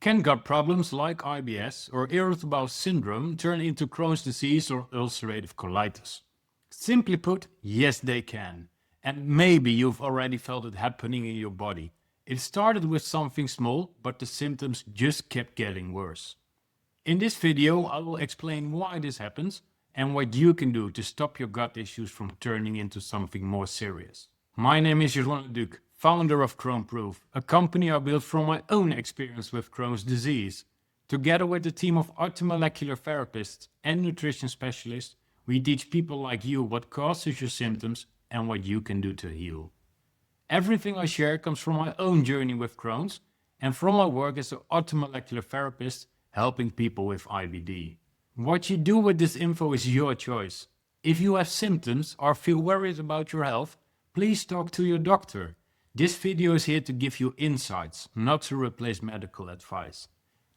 Can gut problems like IBS or irritable bowel syndrome turn into Crohn's disease or ulcerative colitis? Simply put, yes they can. And maybe you've already felt it happening in your body. It started with something small, but the symptoms just kept getting worse. In this video, I will explain why this happens and what you can do to stop your gut issues from turning into something more serious. My name is Jeroen Duc, founder of Crohn Proof, a company I built from my own experience with Crohn's disease. Together with a team of orthomolecular therapists and nutrition specialists, we teach people like you what causes your symptoms and what you can do to heal. Everything I share comes from my own journey with Crohn's and from my work as an orthomolecular therapist helping people with IBD. What you do with this info is your choice. If you have symptoms or feel worried about your health, please talk to your doctor. This video is here to give you insights, not to replace medical advice.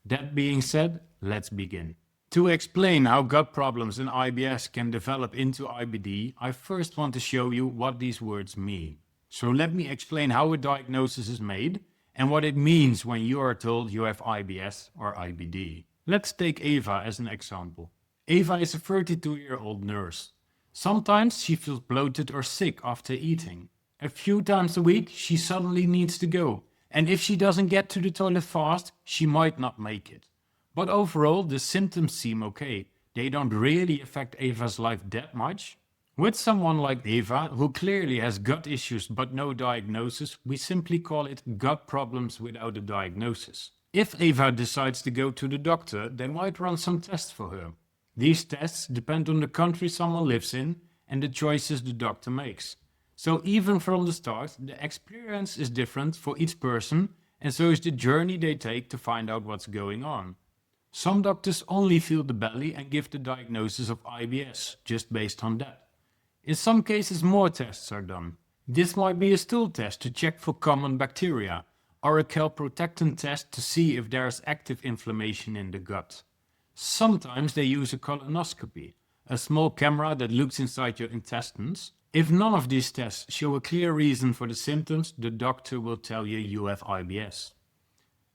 That being said, let's begin. To explain how gut problems and IBS can develop into IBD, I first want to show you what these words mean. So let me explain how a diagnosis is made and what it means when you are told you have IBS or IBD. Let's take Eva as an example. Eva is a 32-year-old nurse. Sometimes she feels bloated or sick after eating. A few times a week she suddenly needs to go, and if she doesn't get to the toilet fast, she might not make it. But overall the symptoms seem okay. They don't really affect Eva's life that much. With someone like Eva, who clearly has gut issues but no diagnosis, we simply call it gut problems without a diagnosis. If Eva decides to go to the doctor, they might run some tests for her. These tests depend on the country someone lives in and the choices the doctor makes. So even from the start, the experience is different for each person, and so is the journey they take to find out what's going on. Some doctors only feel the belly and give the diagnosis of IBS, just based on that. In some cases more tests are done. This might be a stool test to check for common bacteria, or a calprotectin test to see if there is active inflammation in the gut. Sometimes they use a colonoscopy, a small camera that looks inside your intestines. If none of these tests show a clear reason for the symptoms, the doctor will tell you have IBS.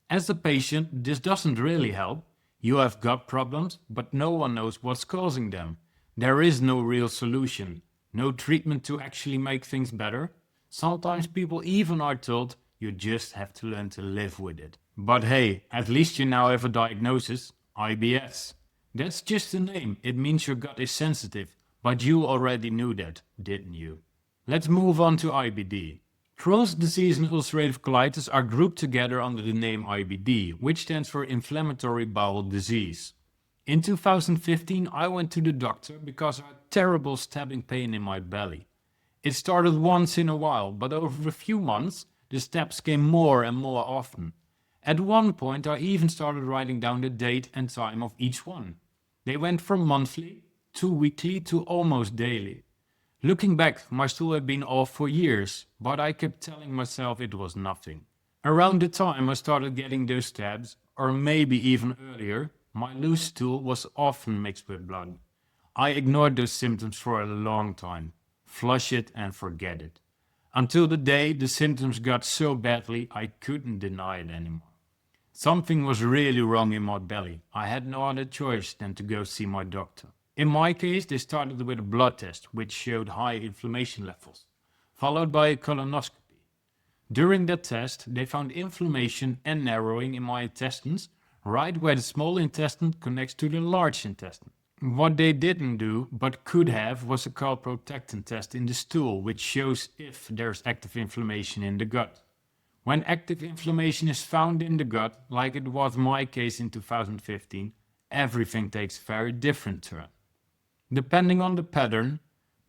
As a patient, this doesn't really help. You have gut problems, but no one knows what's causing them. There is no real solution, no treatment to actually make things better. Sometimes people even are told you just have to learn to live with it. But hey, at least you now have a diagnosis, IBS. That's just a name, it means your gut is sensitive. But you already knew that, didn't you? Let's move on to IBD. Crohn's disease and ulcerative colitis are grouped together under the name IBD, which stands for inflammatory bowel disease. In 2015, I went to the doctor because I had terrible stabbing pain in my belly. It started once in a while, but over a few months, the stabs came more and more often. At one point, I even started writing down the date and time of each one. They went from monthly to weekly to almost daily. Looking back, my stool had been off for years, but I kept telling myself it was nothing. Around the time I started getting those stabs, or maybe even earlier, my loose stool was often mixed with blood. I ignored those symptoms for a long time. Flush it and forget it. Until the day the symptoms got so badly I couldn't deny it anymore. Something was really wrong in my belly. I had no other choice than to go see my doctor. In my case, they started with a blood test, which showed high inflammation levels, followed by a colonoscopy. During that test, they found inflammation and narrowing in my intestines, right where the small intestine connects to the large intestine. What they didn't do, but could have, was a calprotectin test in the stool, which shows if there's active inflammation in the gut. When active inflammation is found in the gut, like it was my case in 2015, everything takes a very different turn. Depending on the pattern,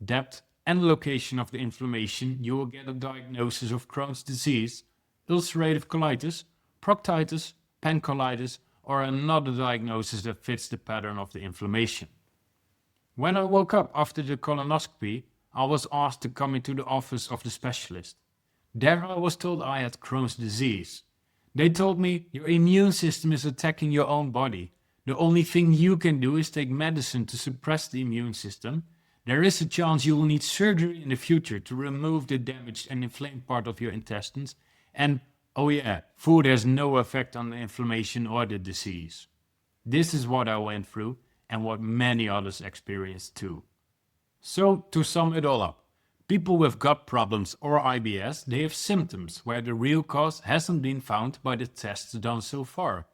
depth and location of the inflammation, you will get a diagnosis of Crohn's disease, ulcerative colitis, proctitis, pancolitis, or another diagnosis that fits the pattern of the inflammation. When I woke up after the colonoscopy, I was asked to come into the office of the specialist. There I was told I had Crohn's disease. They told me, your immune system is attacking your own body. The only thing you can do is take medicine to suppress the immune system. There is a chance you will need surgery in the future to remove the damaged and inflamed part of your intestines, and Oh yeah, food has no effect on the inflammation or the disease. This is what I went through and what many others experienced too. So, to sum it all up, people with gut problems or IBS, they have symptoms where the real cause hasn't been found by the tests done so far.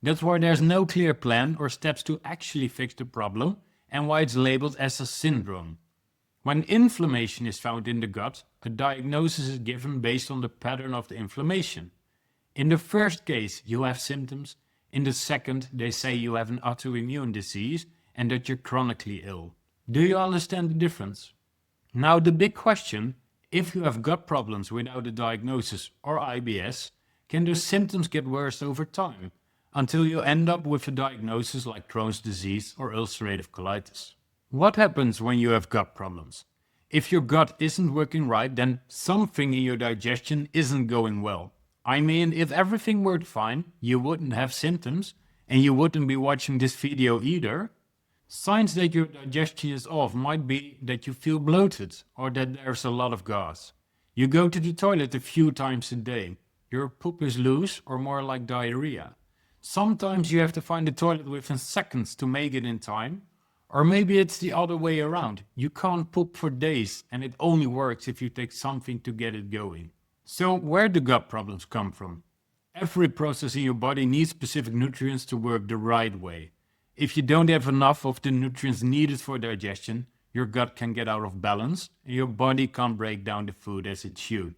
That's why there's no clear plan or steps to actually fix the problem and why it's labeled as a syndrome. When inflammation is found in the gut, a diagnosis is given based on the pattern of the inflammation. In the first case, you have symptoms. In the second, they say you have an autoimmune disease and that you're chronically ill. Do you understand the difference? Now the big question, if you have gut problems without a diagnosis or IBS, can the symptoms get worse over time until you end up with a diagnosis like Crohn's disease or ulcerative colitis? What happens when you have gut problems? If your gut isn't working right, then something in your digestion isn't going well. I mean, if everything worked fine, you wouldn't have symptoms and you wouldn't be watching this video either. Signs that your digestion is off might be that you feel bloated or that there's a lot of gas. You go to the toilet a few times a day. Your poop is loose or more like diarrhea. Sometimes you have to find the toilet within seconds to make it in time. Or maybe it's the other way around. You can't poop for days and it only works if you take something to get it going. So where do gut problems come from? Every process in your body needs specific nutrients to work the right way. If you don't have enough of the nutrients needed for digestion, your gut can get out of balance and your body can't break down the food as it should.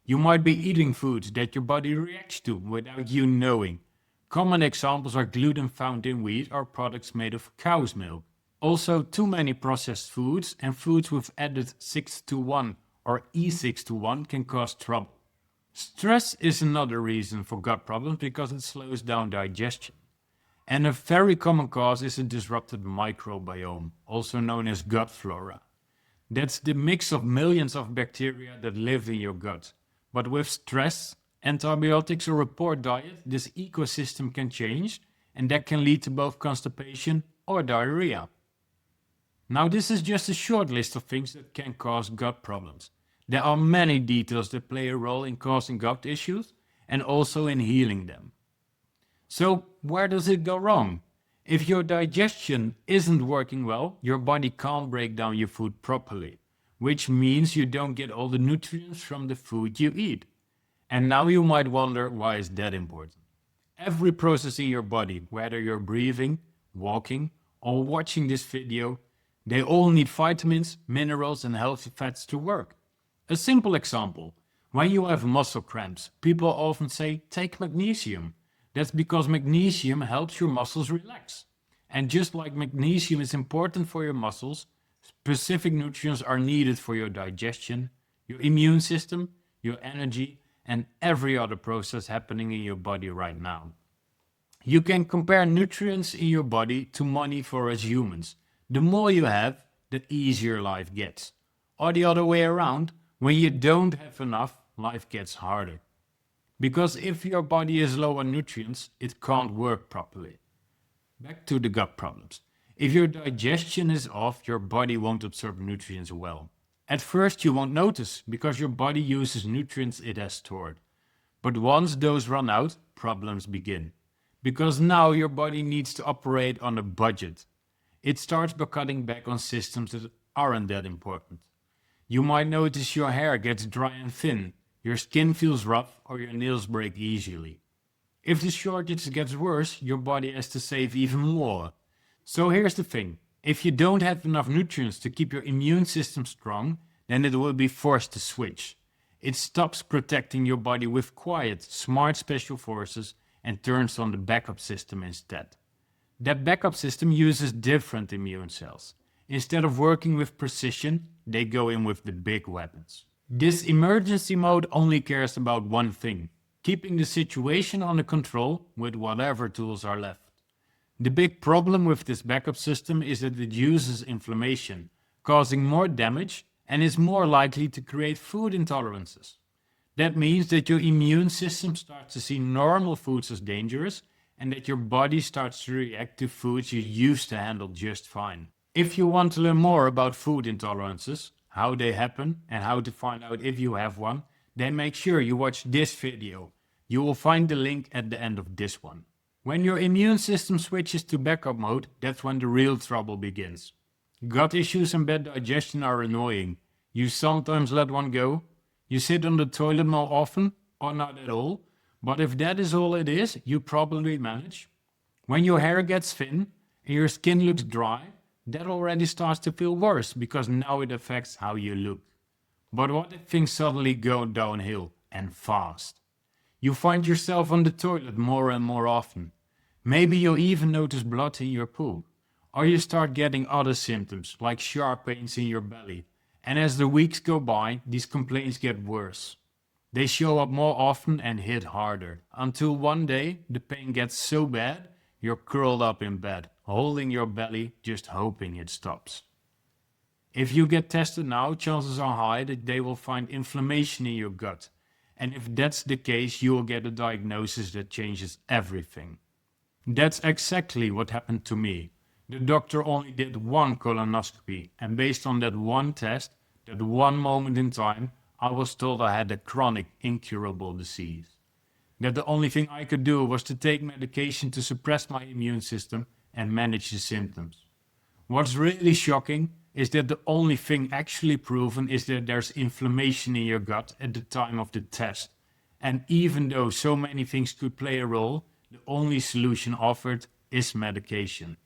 You might be eating foods that your body reacts to without you knowing. Common examples are gluten found in wheat or products made of cow's milk. Also, too many processed foods and foods with added 6 to 1 or E6 to 1 can cause trouble. Stress is another reason for gut problems because it slows down digestion. And a very common cause is a disrupted microbiome, also known as gut flora. That's the mix of millions of bacteria that live in your gut. But with stress, antibiotics or a poor diet, this ecosystem can change and that can lead to both constipation or diarrhea. Now this is just a short list of things that can cause gut problems. There are many details that play a role in causing gut issues and also in healing them. So where does it go wrong? If your digestion isn't working well, your body can't break down your food properly, which means you don't get all the nutrients from the food you eat. And now you might wonder, why is that important? Every process in your body, whether you're breathing, walking, or watching this video, they all need vitamins, minerals, and healthy fats to work. A simple example, when you have muscle cramps, people often say, take magnesium. That's because magnesium helps your muscles relax. And just like magnesium is important for your muscles, specific nutrients are needed for your digestion, your immune system, your energy, and every other process happening in your body right now. You can compare nutrients in your body to money for us humans. The more you have, the easier life gets. Or the other way around, when you don't have enough, life gets harder. Because if your body is low on nutrients, it can't work properly. Back to the gut problems. If your digestion is off, your body won't absorb nutrients well. At first you won't notice because your body uses nutrients it has stored. But once those run out, problems begin. Because now your body needs to operate on a budget. It starts by cutting back on systems that aren't that important. You might notice your hair gets dry and thin, your skin feels rough, or your nails break easily. If the shortage gets worse, your body has to save even more. So here's the thing, if you don't have enough nutrients to keep your immune system strong, then it will be forced to switch. It stops protecting your body with quiet, smart special forces and turns on the backup system instead. That backup system uses different immune cells. Instead of working with precision, they go in with the big weapons. This emergency mode only cares about one thing, keeping the situation under control with whatever tools are left. The big problem with this backup system is that it uses inflammation, causing more damage and is more likely to create food intolerances. That means that your immune system starts to see normal foods as dangerous and that your body starts to react to foods you used to handle just fine. If you want to learn more about food intolerances, how they happen and how to find out if you have one, then make sure you watch this video. You will find the link at the end of this one. When your immune system switches to backup mode, that's when the real trouble begins. Gut issues and bad digestion are annoying. You sometimes let one go. You sit on the toilet more often, or not at all. But if that is all it is, you probably manage. When your hair gets thin and your skin looks dry, that already starts to feel worse because now it affects how you look. But what if things suddenly go downhill and fast? You find yourself on the toilet more and more often. Maybe you'll even notice blood in your poop. Or you start getting other symptoms like sharp pains in your belly. And as the weeks go by, these complaints get worse. They show up more often and hit harder, until one day the pain gets so bad you're curled up in bed, holding your belly, just hoping it stops. If you get tested now, chances are high that they will find inflammation in your gut. And if that's the case, you will get a diagnosis that changes everything. That's exactly what happened to me. The doctor only did one colonoscopy, and based on that one test, that one moment in time, I was told I had a chronic, incurable disease. That the only thing I could do was to take medication to suppress my immune system and manage the symptoms. What's really shocking is that the only thing actually proven is that there's inflammation in your gut at the time of the test. And even though so many things could play a role, the only solution offered is medication.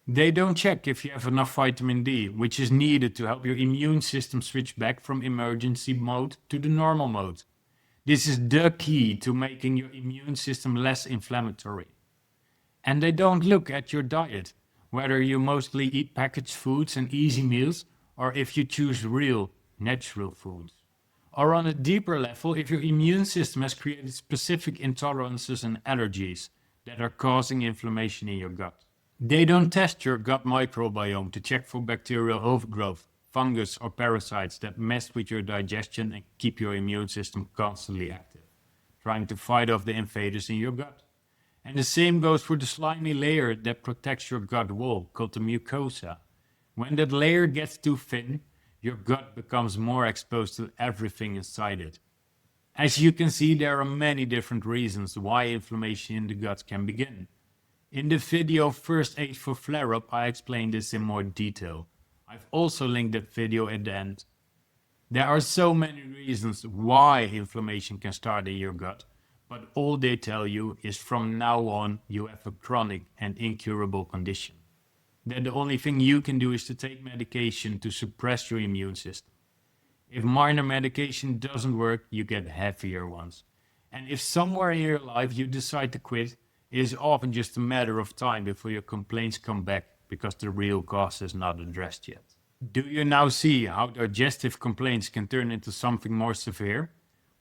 They don't check if you have enough vitamin D, which is needed to help your immune system switch back from emergency mode to the normal mode. This is the key to making your immune system less inflammatory. And they don't look at your diet, whether you mostly eat packaged foods and easy meals, or if you choose real, natural foods. Or on a deeper level, if your immune system has created specific intolerances and allergies that are causing inflammation in your gut. They don't test your gut microbiome to check for bacterial overgrowth, fungus or parasites that mess with your digestion and keep your immune system constantly active, trying to fight off the invaders in your gut. And the same goes for the slimy layer that protects your gut wall, called the mucosa. When that layer gets too thin, your gut becomes more exposed to everything inside it. As you can see, there are many different reasons why inflammation in the gut can begin. In the video First Aid for Flare-Up, I explained this in more detail. I've also linked that video at the end. There are so many reasons why inflammation can start in your gut, but all they tell you is from now on you have a chronic and incurable condition. That the only thing you can do is to take medication to suppress your immune system. If minor medication doesn't work, you get heavier ones. And if somewhere in your life you decide to quit, it is often just a matter of time before your complaints come back because the real cause is not addressed yet. Do you now see how digestive complaints can turn into something more severe?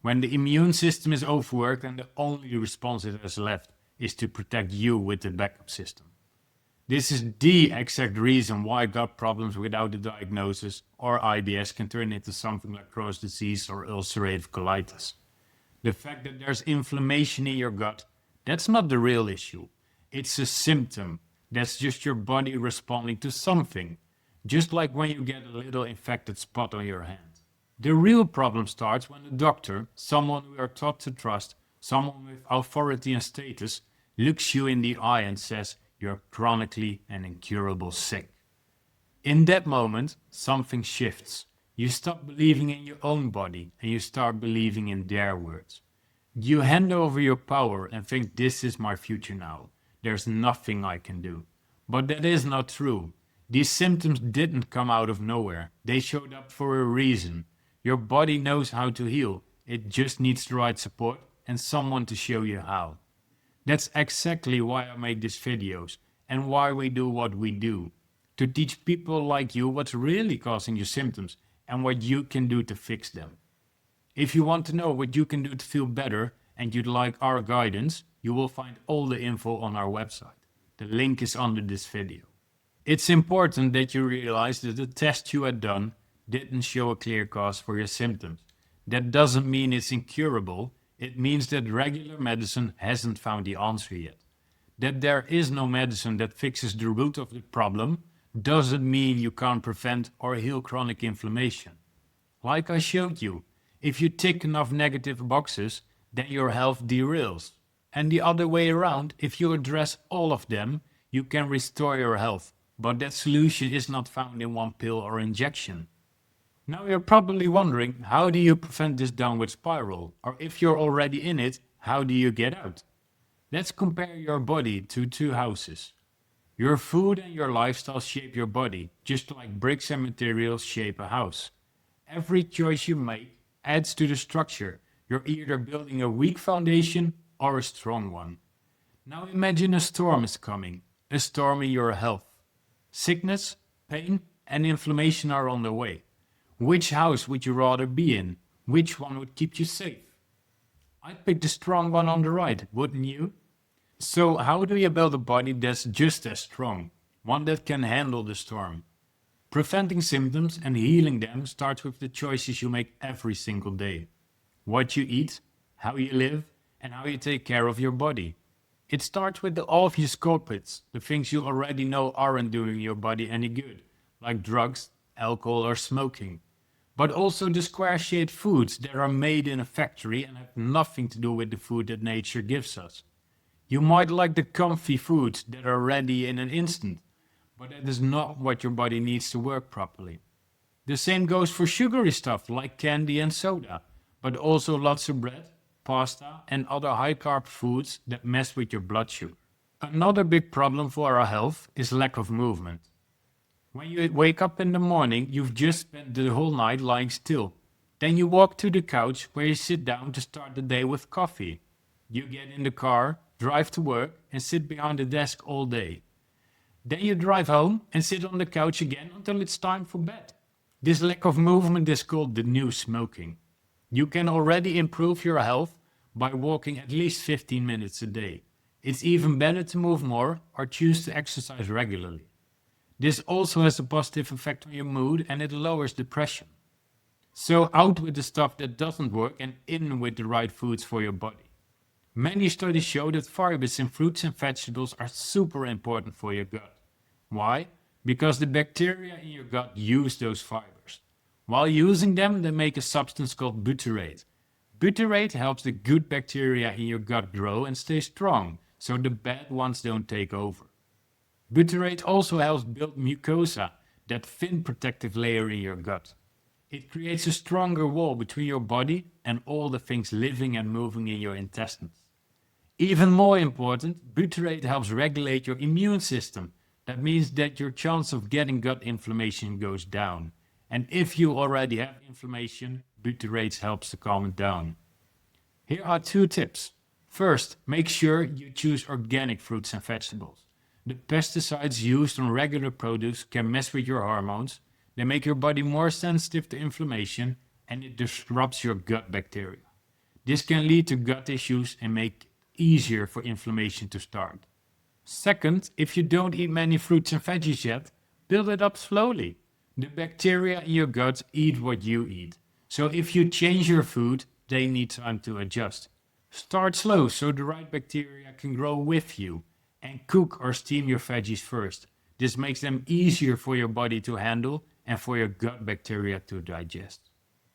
When the immune system is overworked and the only response it has left is to protect you with the backup system. This is the exact reason why gut problems without a diagnosis or IBS can turn into something like Crohn's disease or ulcerative colitis. The fact that there's inflammation in your gut, that's not the real issue. It's a symptom. That's just your body responding to something. Just like when you get a little infected spot on your hand. The real problem starts when a doctor, someone we are taught to trust, someone with authority and status, looks you in the eye and says you're chronically and incurable sick. In that moment, something shifts. You stop believing in your own body and you start believing in their words. You hand over your power and think this is my future now. There's nothing I can do. But that is not true. These symptoms didn't come out of nowhere. They showed up for a reason. Your body knows how to heal. It just needs the right support and someone to show you how. That's exactly why I make these videos and why we do what we do. To teach people like you what's really causing your symptoms and what you can do to fix them. If you want to know what you can do to feel better and you'd like our guidance, you will find all the info on our website. The link is under this video. It's important that you realize that the test you had done didn't show a clear cause for your symptoms. That doesn't mean it's incurable. It means that regular medicine hasn't found the answer yet. That there is no medicine that fixes the root of the problem doesn't mean you can't prevent or heal chronic inflammation. Like I showed you, if you tick enough negative boxes, then your health derails. And the other way around, if you address all of them, you can restore your health. But that solution is not found in one pill or injection. Now you're probably wondering, how do you prevent this downward spiral? Or if you're already in it, how do you get out? Let's compare your body to two houses. Your food and your lifestyle shape your body, just like bricks and materials shape a house. Every choice you make adds to the structure. You're either building a weak foundation or a strong one. Now imagine a storm is coming, a storm in your health. Sickness, pain, and inflammation are on the way. Which house would you rather be in? Which one would keep you safe? I'd pick the strong one on the right, wouldn't you? So how do you build a body that's just as strong? One that can handle the storm. Preventing symptoms and healing them starts with the choices you make every single day. What you eat, how you live, and how you take care of your body. It starts with the obvious culprits, the things you already know aren't doing your body any good, like drugs, alcohol or smoking. But also the square-shaped foods that are made in a factory and have nothing to do with the food that nature gives us. You might like the comfy foods that are ready in an instant, but that is not what your body needs to work properly. The same goes for sugary stuff like candy and soda, but also lots of bread, pasta and other high-carb foods that mess with your blood sugar. Another big problem for our health is lack of movement. When you wake up in the morning, you've just spent the whole night lying still. Then you walk to the couch where you sit down to start the day with coffee. You get in the car, drive to work and sit behind the desk all day. Then you drive home and sit on the couch again until it's time for bed. This lack of movement is called the new smoking. You can already improve your health by walking at least 15 minutes a day. It's even better to move more or choose to exercise regularly. This also has a positive effect on your mood and it lowers depression. So out with the stuff that doesn't work and in with the right foods for your body. Many studies show that fibers in fruits and vegetables are super important for your gut. Why? Because the bacteria in your gut use those fibers. While using them, they make a substance called butyrate. Butyrate helps the good bacteria in your gut grow and stay strong, so the bad ones don't take over. Butyrate also helps build mucosa, that thin protective layer in your gut. It creates a stronger wall between your body and all the things living and moving in your intestines. Even more important, butyrate helps regulate your immune system. That means that your chance of getting gut inflammation goes down. And if you already have inflammation, butyrate helps to calm it down. Here are 2 tips. First, make sure you choose organic fruits and vegetables. The pesticides used on regular produce can mess with your hormones. They make your body more sensitive to inflammation and it disrupts your gut bacteria. This can lead to gut issues and make it easier for inflammation to start. Second, if you don't eat many fruits and veggies yet, build it up slowly. The bacteria in your gut eat what you eat. So if you change your food, they need time to adjust. Start slow so the right bacteria can grow with you. And cook or steam your veggies first. This makes them easier for your body to handle and for your gut bacteria to digest.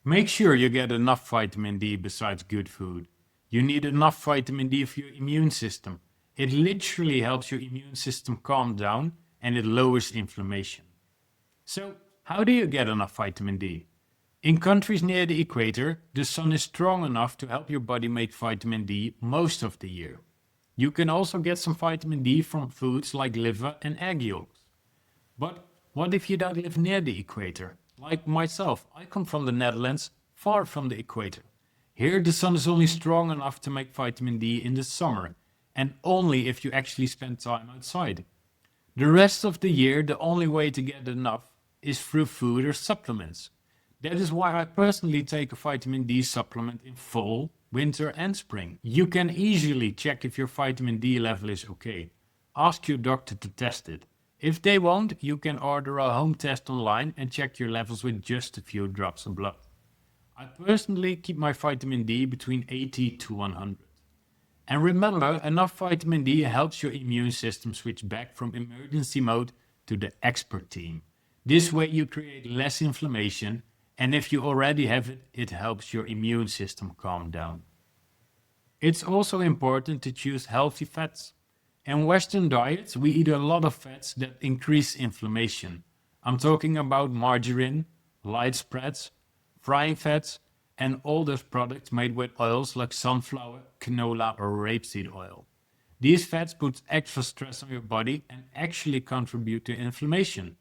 Make sure you get enough vitamin D besides good food. You need enough vitamin D for your immune system. It literally helps your immune system calm down and it lowers inflammation. So, how do you get enough vitamin D? In countries near the equator, the sun is strong enough to help your body make vitamin D most of the year. You can also get some vitamin D from foods like liver and egg yolks. But what if you don't live near the equator? Like myself, I come from the Netherlands, far from the equator. Here the sun is only strong enough to make vitamin D in the summer, and only if you actually spend time outside. The rest of the year, the only way to get enough is through food or supplements. That is why I personally take a vitamin D supplement in fall, winter and spring. You can easily check if your vitamin D level is okay. Ask your doctor to test it. If they won't, you can order a home test online and check your levels with just a few drops of blood. I personally keep my vitamin D between 80 to 100. And remember, enough vitamin D helps your immune system switch back from emergency mode to the expert team. This way you create less inflammation, and if you already have it, it helps your immune system calm down. It's also important to choose healthy fats. In Western diets, we eat a lot of fats that increase inflammation. I'm talking about margarine, light spreads, frying fats, and all those products made with oils like sunflower, canola, or rapeseed oil. These fats put extra stress on your body and actually contribute to inflammation.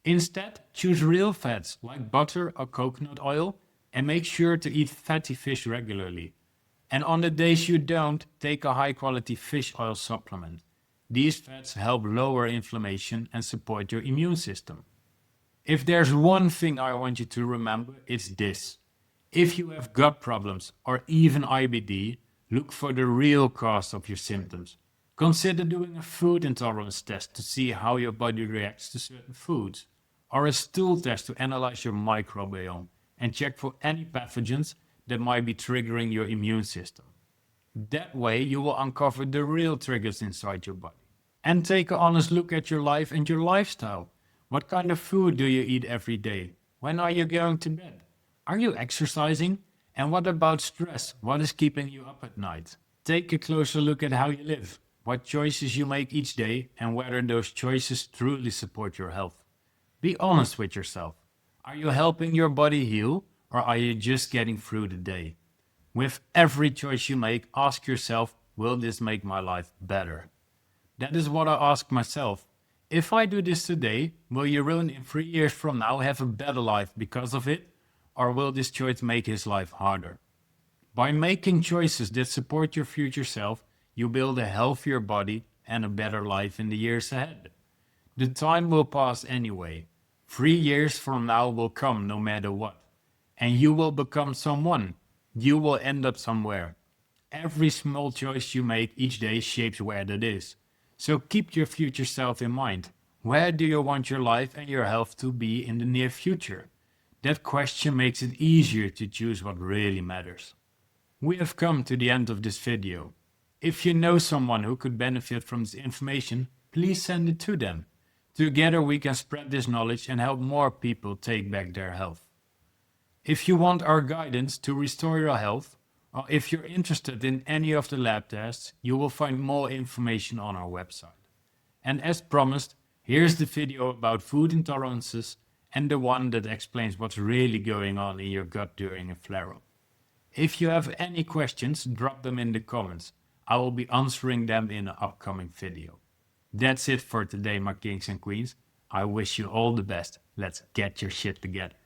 Instead, choose real fats like butter or coconut oil and make sure to eat fatty fish regularly. And on the days you don't, take a high quality fish oil supplement. These fats help lower inflammation and support your immune system. If there's one thing I want you to remember, it's this. If you have gut problems or even IBD, look for the real cause of your symptoms. Consider doing a food intolerance test to see how your body reacts to certain foods, or a stool test to analyze your microbiome and check for any pathogens that might be triggering your immune system. That way, you will uncover the real triggers inside your body. And take an honest look at your life and your lifestyle. What kind of food do you eat every day? When are you going to bed? Are you exercising? And what about stress? What is keeping you up at night? Take a closer look at how you live, what choices you make each day, and whether those choices truly support your health. Be honest with yourself. Are you helping your body heal, or are you just getting through the day? With every choice you make, ask yourself, will this make my life better? That is what I ask myself. If I do this today, will Jeroen in 3 years from now have a better life because of it? Or will this choice make his life harder? By making choices that support your future self, you build a healthier body and a better life in the years ahead. The time will pass anyway. 3 years from now will come no matter what. And you will become someone. You will end up somewhere. Every small choice you make each day shapes where that is. So keep your future self in mind. Where do you want your life and your health to be in the near future? That question makes it easier to choose what really matters. We have come to the end of this video. If you know someone who could benefit from this information, please send it to them. Together we can spread this knowledge and help more people take back their health. If you want our guidance to restore your health, or if you're interested in any of the lab tests, you will find more information on our website. And as promised, here's the video about food intolerances and the one that explains what's really going on in your gut during a flare-up. If you have any questions, drop them in the comments. I will be answering them in an upcoming video. That's it for today, my kings and queens. I wish you all the best. Let's get your shit together.